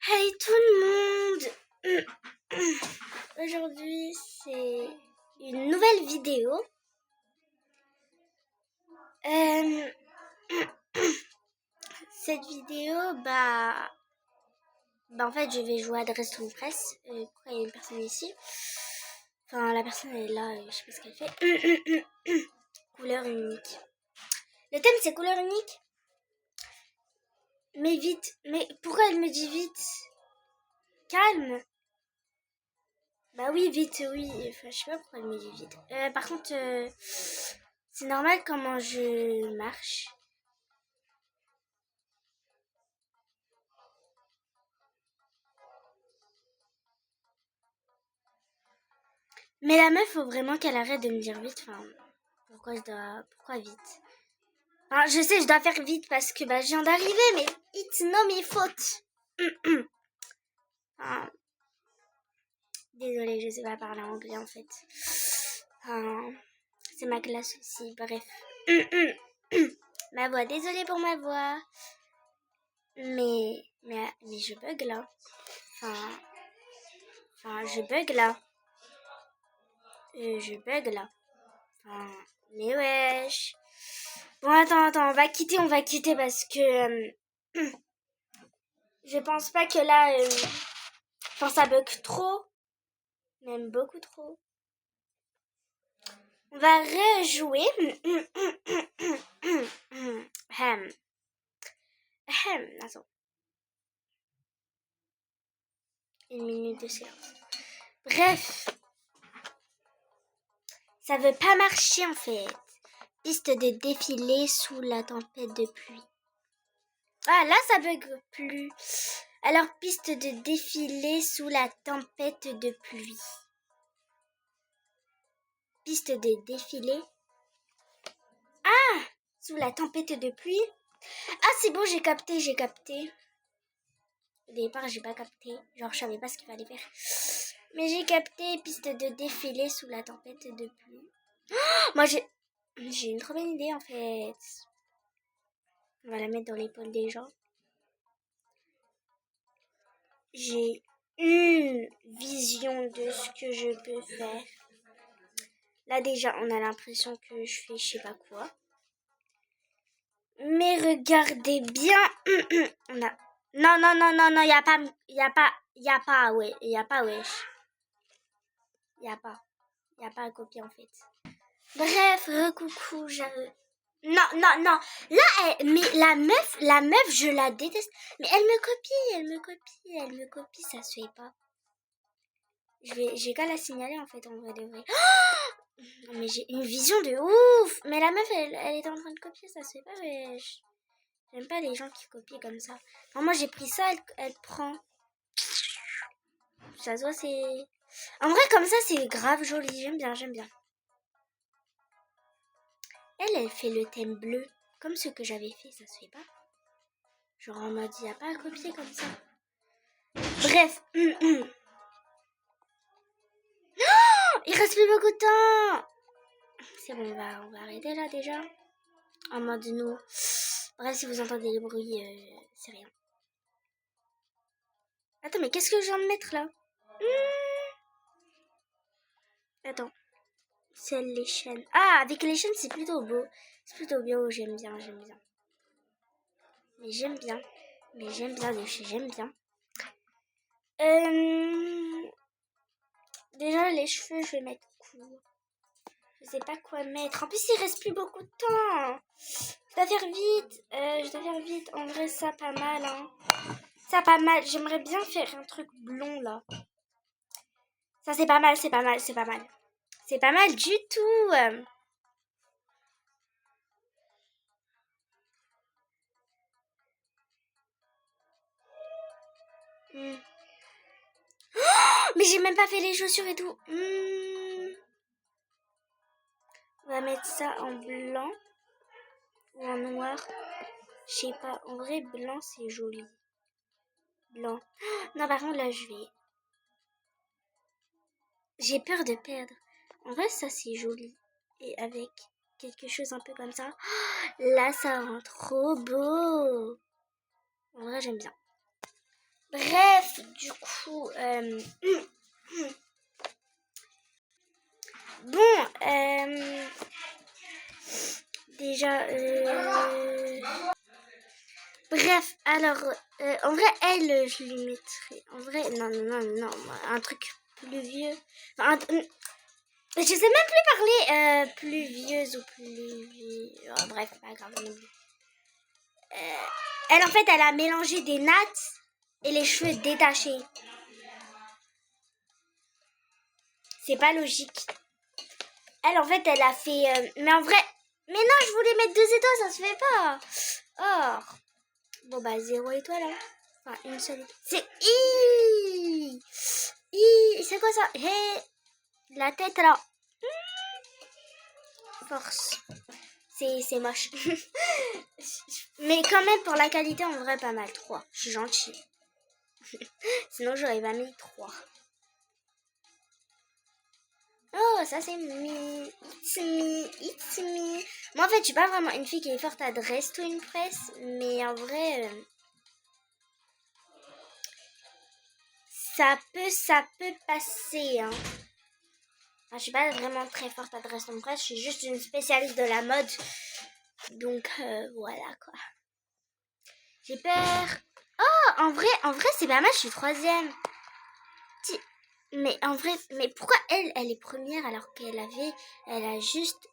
Hey tout le monde. Aujourd'hui c'est une nouvelle vidéo. Euh, Cette vidéo, en fait je vais jouer à Dress Press. Pourquoi il y a une personne ici? Enfin la personne elle est là, je sais pas ce qu'elle fait. Couleur unique. Le thème c'est couleur unique. Mais vite, mais pourquoi elle me dit vite? Calme. Bah oui, vite, oui. Enfin, je sais pas pourquoi elle me dit vite. Par contre, c'est normal comment je marche. Mais la meuf, faut vraiment qu'elle arrête de me dire vite. Enfin, pourquoi vite? Enfin, je sais, je dois faire vite parce que je viens d'arriver, mais it's not my faute. Enfin, désolée, je sais pas parler anglais en fait. Enfin, c'est ma classe aussi, bref. Ma voix, désolée pour ma voix. Mais je bug là. Enfin, je bug là. Je bug là. Enfin, mais wesh. Bon, attends, on va quitter parce que je pense pas que là, enfin, ça bug trop, même beaucoup trop. On va rejouer. Attends. 1 minute de silence. Bref. Ça veut pas marcher en fait. Piste de défilé sous la tempête de pluie. Ah là ça bug plus. Alors piste de défilé sous la tempête de pluie. Piste de défilé. Ah, sous la tempête de pluie. Ah c'est bon, j'ai capté. Au départ j'ai pas capté. Genre je savais pas ce qu'il fallait faire. Mais j'ai capté, piste de défilé sous la tempête de pluie. Oh, moi j'ai une trop bonne idée en fait. On va la mettre dans l'épaule des gens. J'ai une vision de ce que je peux faire. Là déjà, on a l'impression que je fais je sais pas quoi. Mais regardez bien. On a... Non, y a pas, wesh. Y a pas à copier en fait. Bref, recoucou, Non. Là, mais la meuf, je la déteste. Mais elle me copie, ça se fait pas. J'ai qu'à la signaler en fait, en vrai de vrai. Oh, mais j'ai une vision de ouf. Mais la meuf, elle est en train de copier, ça se fait pas, mais j'aime pas les gens qui copient comme ça. Non, moi j'ai pris ça, elle prend. Ça se voit, c'est... En vrai, comme ça, c'est grave joli, j'aime bien. Elle fait le thème bleu, comme ce que j'avais fait, ça se fait pas. Genre en mode, y a pas à copier comme ça. Bref. Il reste plus beaucoup de temps. C'est bon, on va arrêter là déjà. En mode nous. Bref, si vous entendez les bruits, c'est rien. Attends, mais qu'est-ce que je viens de mettre là? Attends. C'est les chaînes. Ah, avec les chaînes, c'est plutôt beau. C'est plutôt beau, j'aime bien. Mais j'aime bien Déjà, les cheveux, je vais mettre court. Je sais pas quoi mettre. En plus, il reste plus beaucoup de temps. Je dois faire vite. En vrai, ça pas mal, hein. Ça pas mal. J'aimerais bien faire un truc blond, là. Ça, c'est pas mal. C'est pas mal du tout. Oh, mais j'ai même pas fait les chaussures et tout. On va mettre ça en blanc ou en noir. Je sais pas. En vrai, blanc, c'est joli. Blanc. Non, par contre, là, j'ai peur de perdre. En vrai, ça, c'est joli. Et avec quelque chose un peu comme ça. Là, ça rend trop beau. En vrai, j'aime bien. Bref, du coup, bon, déjà, bref, alors, en vrai, elle, je lui mettrais, en vrai, non, un truc plus vieux, enfin, je sais même plus parler plus vieuse ou plus vieux, oh, bref, pas grave, on oublie. Elle, en fait, elle a mélangé des nattes et les cheveux détachés. C'est pas logique. Elle, en fait, elle a fait... mais en vrai... Mais non, je voulais mettre 2 étoiles, ça se fait pas. Oh. Bon, bah, 0 étoile, hein. Enfin, une seule étoile. C'est... C'est quoi ça? Hey. La tête, alors. Force. C'est moche. Mais quand même, pour la qualité, en vrai, pas mal. 3. Je suis gentille. Sinon, j'aurais pas mis 3. Oh, ça c'est me. It's me. Moi, en fait, je suis pas vraiment une fille qui est forte à dress to impress. Mais en vrai, ça peut passer, hein. Enfin, je suis pas vraiment très forte à dress to impress. Je suis juste une spécialiste de la mode. Donc, voilà, quoi. J'ai peur. Oh, en vrai, c'est pas mal, je suis 3e. Mais en vrai, mais pourquoi elle est première alors qu'elle a juste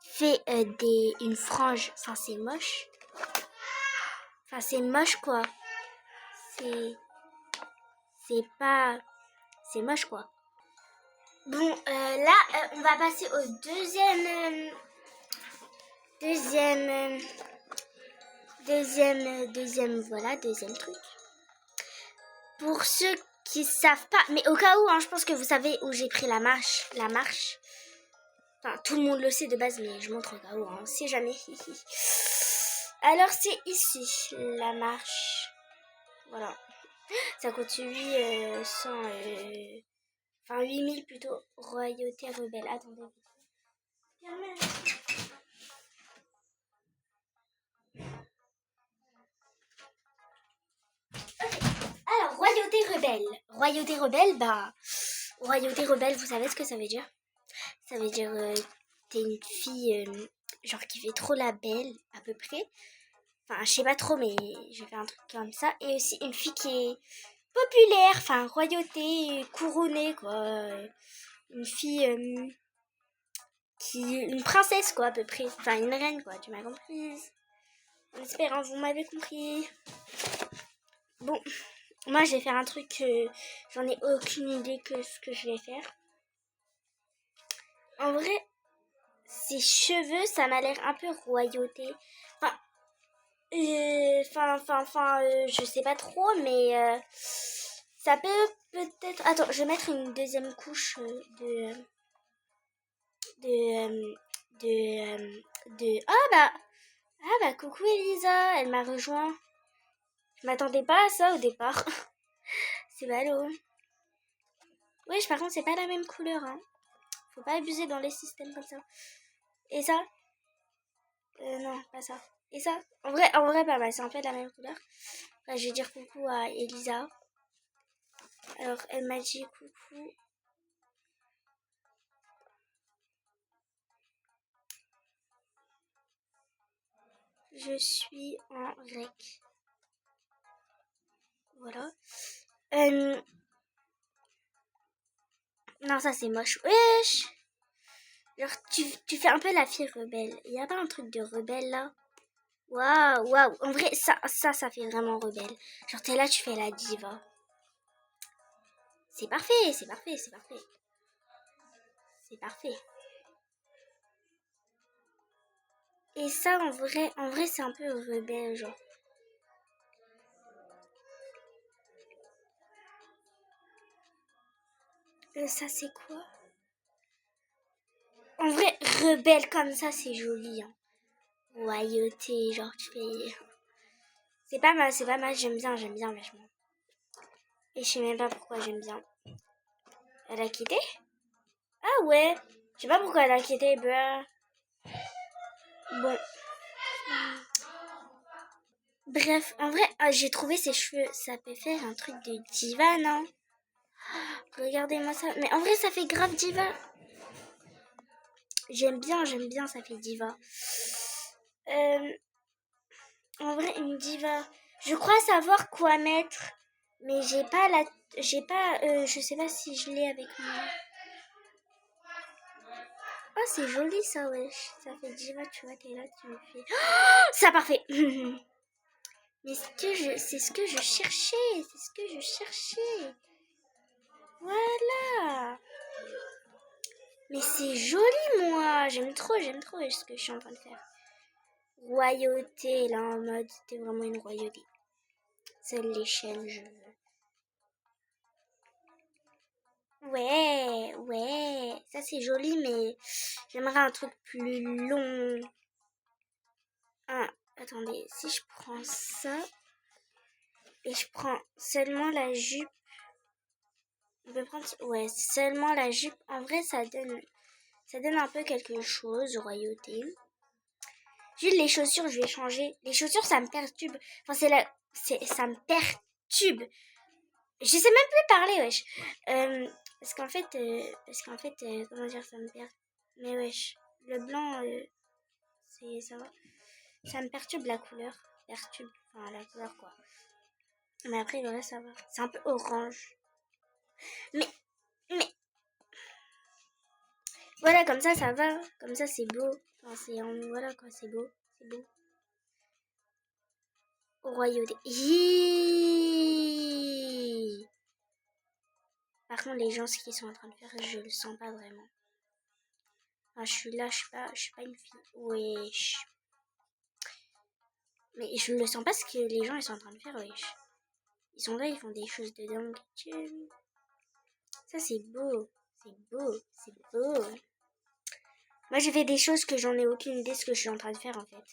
fait une frange. Enfin, c'est moche. Enfin, c'est moche, quoi. C'est pas... C'est moche, quoi. Bon, là, on va passer au deuxième... Voilà, deuxième truc. Pour ceux qui savent pas, mais au cas où, hein, je pense que vous savez où j'ai pris la marche. Enfin, tout le monde le sait de base, mais je montre au cas où, hein, on sait jamais. Alors, c'est ici, la marche. Voilà. Ça coûte 8000 plutôt. Royauté rebelle. Attendez. Alors, royauté rebelle. Royauté rebelle, bah... Royauté rebelle, vous savez ce que ça veut dire? Ça veut dire t'es une fille genre qui fait trop la belle, à peu près. Enfin, je sais pas trop, mais je vais faire un truc comme ça. Et aussi une fille qui est populaire, enfin, royauté, couronnée, quoi. Une fille une princesse, quoi, à peu près. Enfin, une reine, quoi, tu m'as comprise. En espérant, vous m'avez compris. Bon, moi, je vais faire un truc, j'en ai aucune idée que ce que je vais faire. En vrai, ses cheveux, ça m'a l'air un peu royauté. Enfin, je sais pas trop, mais ça peut-être... Attends, je vais mettre une deuxième couche Ah bah, coucou Elisa, elle m'a rejoint. Je m'attendais pas à ça au départ. C'est ballot. Wesh, par contre, c'est pas la même couleur, hein. Faut pas abuser dans les systèmes comme ça. Et ça? Non, pas ça. Et ça? En vrai, pas mal. C'est en fait la même couleur. Enfin, je vais dire coucou à Elisa. Alors, elle m'a dit coucou. Je suis en rec. Voilà. Non, ça c'est moche. Wesh! Genre, tu fais un peu la fille rebelle. Il y a pas un truc de rebelle là? Waouh. En vrai, ça fait vraiment rebelle. Genre, t'es là, tu fais la diva. C'est parfait. C'est parfait. Et ça, en vrai, c'est un peu rebelle, genre. Ça, c'est quoi? En vrai, rebelle comme ça, c'est joli, hein. Royauté, genre, tu fais... C'est pas mal, j'aime bien vachement. Et je sais même pas pourquoi j'aime bien. Elle a quitté? Ah ouais, je sais pas pourquoi elle a quitté, bah... Bon. Bref, en vrai, j'ai trouvé ses cheveux. Ça peut faire un truc de diva, non? Regardez-moi ça. Mais en vrai, ça fait grave diva. J'aime bien, ça fait diva. En vrai, une diva. Je crois savoir quoi mettre, mais je sais pas si je l'ai avec moi. Oh, c'est joli ça, wesh. Ça fait diva, tu vois, t'es là, tu me fais. Oh, ça parfait. Mais c'est ce que je cherchais. Voilà. Mais c'est joli, moi. J'aime trop ce que je suis en train de faire. Royauté, là, en mode, c'était vraiment une royauté. C'est l'échelle, je veux. Ouais, ça c'est joli, mais j'aimerais un truc plus long. Ah, attendez, si je prends ça et je prends seulement la jupe, on peut prendre, ouais, seulement la jupe. En vrai, ça donne un peu quelque chose, royauté. Juste les chaussures, je vais changer. Les chaussures, ça me perturbe. Enfin, ça me perturbe. Je sais même plus parler, wesh. Parce qu'en fait, comment dire, ça me perturbe. Mais wesh, le blanc, ça va. Ça me perturbe la couleur. Enfin, la couleur, quoi. Mais après, le reste, ça va. C'est un peu orange. Mais, voilà, comme ça va. Comme ça, c'est beau. Enfin, voilà, quoi, c'est beau. C'est beau. Royauté. Hiiii. Par contre, les gens, ce qu'ils sont en train de faire, je le sens pas vraiment. Enfin, je suis là, je suis pas une fille. Wesh. Mais je le sens pas ce que les gens, ils sont en train de faire, wesh. Ils sont là, ils font des choses de dingue. Ça, c'est beau. C'est beau. C'est beau. Moi, j'ai fait des choses que j'en ai aucune idée de ce que je suis en train de faire, en fait.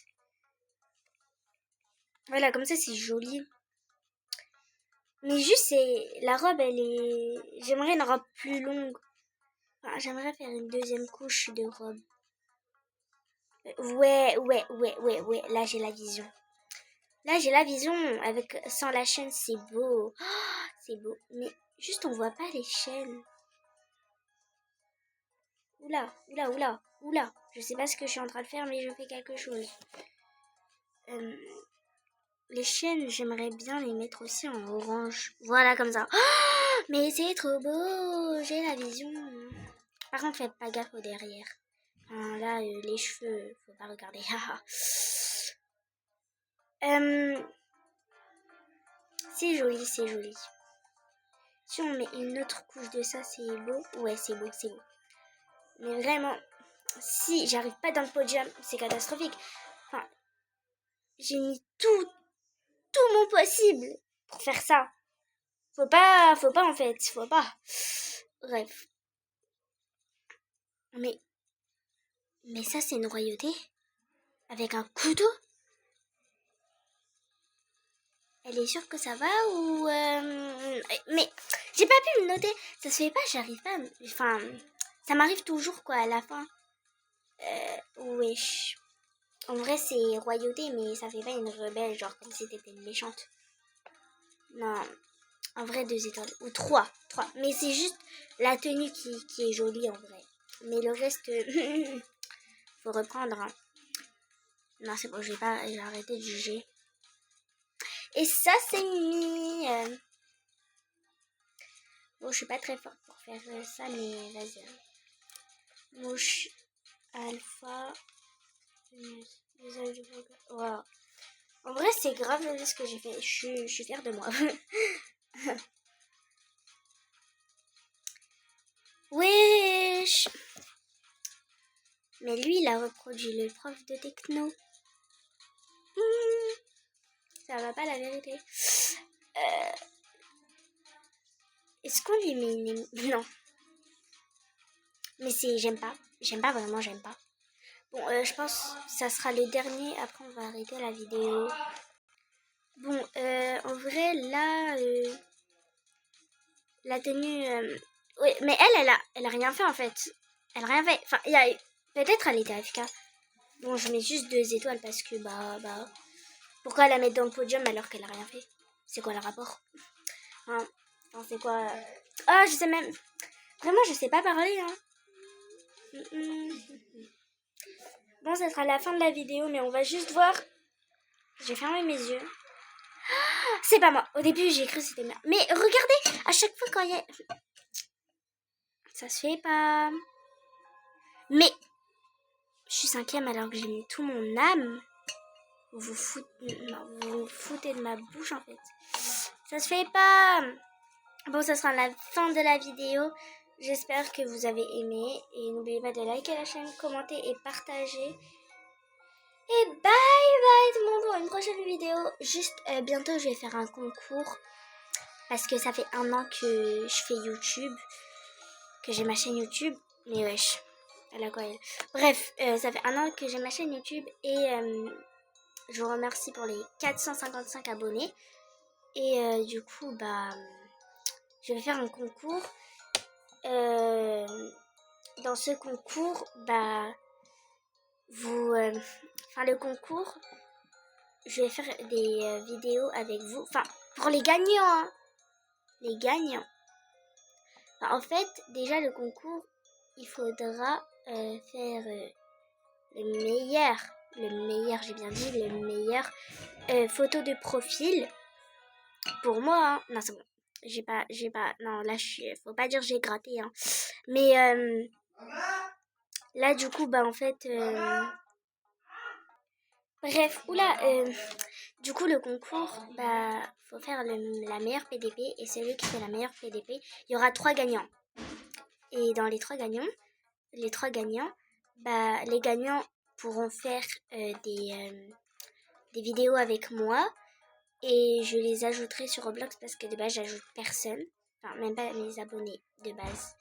Voilà, comme ça, c'est joli. Mais juste, la robe, j'aimerais une robe plus longue. Enfin, j'aimerais faire une deuxième couche de robe. Ouais. Là, j'ai la vision. Sans la chaîne, c'est beau. Oh, c'est beau. Mais juste, on voit pas les chaînes. Oula. Je sais pas ce que je suis en train de faire, mais je fais quelque chose. Les chaînes, j'aimerais bien les mettre aussi en orange. Voilà, comme ça. Oh, mais c'est trop beau. J'ai la vision. Par contre, faites pas gaffe au derrière. Enfin, là, les cheveux, faut pas regarder. C'est joli. Si on met une autre couche de ça, c'est beau. Ouais, c'est beau. Mais vraiment, si j'arrive pas dans le podium, c'est catastrophique. Enfin, j'ai mis tout mon possible pour faire ça. Faut pas en fait, faut pas. Bref. Mais ça c'est une royauté avec un couteau. Elle est sûre que ça va ou mais j'ai pas pu me noter. Ça se fait pas, j'arrive pas. Enfin, ça m'arrive toujours quoi à la fin. Wesh. En vrai c'est royauté, mais ça fait pas une rebelle genre comme si t'étais une méchante. Non. En vrai 2 étoiles ou 3. Mais c'est juste la tenue qui est jolie en vrai. Mais le reste faut reprendre. Hein. Non, c'est bon, j'ai arrêté de juger. Et ça, c'est mis. Bon, je suis pas très forte pour faire ça, mais vas-y. Mouche, alpha. Voilà. En vrai, c'est grave joli ce que j'ai fait. Je suis fière de moi. Wesh. Mais lui, il a reproduit le prof de techno. Ça va pas la vérité. Est-ce qu'on lui met une... Non. Mais j'aime pas. Vraiment, j'aime pas. Bon, je pense que ça sera le dernier. Après, on va arrêter la vidéo. Bon, en vrai, là, la tenue... oui, mais elle a rien fait, en fait. Elle a rien fait. Enfin, peut-être elle était AFK. Bon, je mets juste 2 étoiles parce que, Pourquoi la mettre dans le podium alors qu'elle a rien fait? C'est quoi le rapport? Hein? Enfin, c'est quoi? Ah, je sais même. Vraiment, je sais pas parler, hein. Bon, ça sera la fin de la vidéo, mais on va juste voir. J'ai fermé mes yeux. C'est pas moi. Au début, j'ai cru que c'était moi. Mais regardez, à chaque fois quand il y a... Ça se fait pas. Mais je suis 5e alors que j'ai mis tout mon âme. Vous vous foutez de ma bouche en fait. Ça se fait pas. Bon, ça sera la fin de la vidéo. J'espère que vous avez aimé. Et n'oubliez pas de liker la chaîne, commenter et partager. Et bye bye tout le monde pour une prochaine vidéo. Juste bientôt je vais faire un concours. Parce que ça fait 1 an que je fais YouTube. Que j'ai ma chaîne YouTube. Mais wesh. Elle a quoi elle? Bref, ça fait 1 an que j'ai ma chaîne YouTube. Et je vous remercie pour les 455 abonnés. Et du coup, bah... je vais faire un concours. Dans ce concours, bah... le concours, je vais faire des vidéos avec vous. Enfin, pour les gagnants, hein. Les gagnants. Enfin, en fait, déjà le concours, il faudra faire j'ai bien dit, le meilleur photo de profil. Pour moi, hein. Non, c'est bon. Non, là, faut pas dire j'ai gratté, hein. Mais là, du coup, bah, en fait... Bref, du coup, le concours, bah, faut faire la meilleure PDP. Et celui qui fait la meilleure PDP, il y aura 3 gagnants. Et dans les trois gagnants, bah, les gagnants pourront faire des vidéos avec moi. Et je les ajouterai sur Roblox parce que de base, j'ajoute personne. Enfin, même pas mes abonnés de base.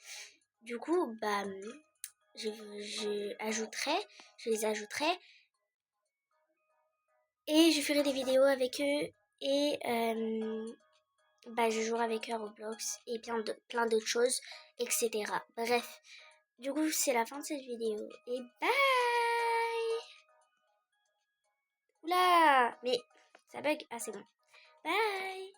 Du coup, bah, je les ajouterai. Et je ferai des vidéos avec eux. Et bah, je jouerai avec eux à Roblox. Et plein d'autres choses, etc. Bref. Du coup, c'est la fin de cette vidéo. Et bye! Oula! Mais ça bug. Ah, c'est bon. Bye!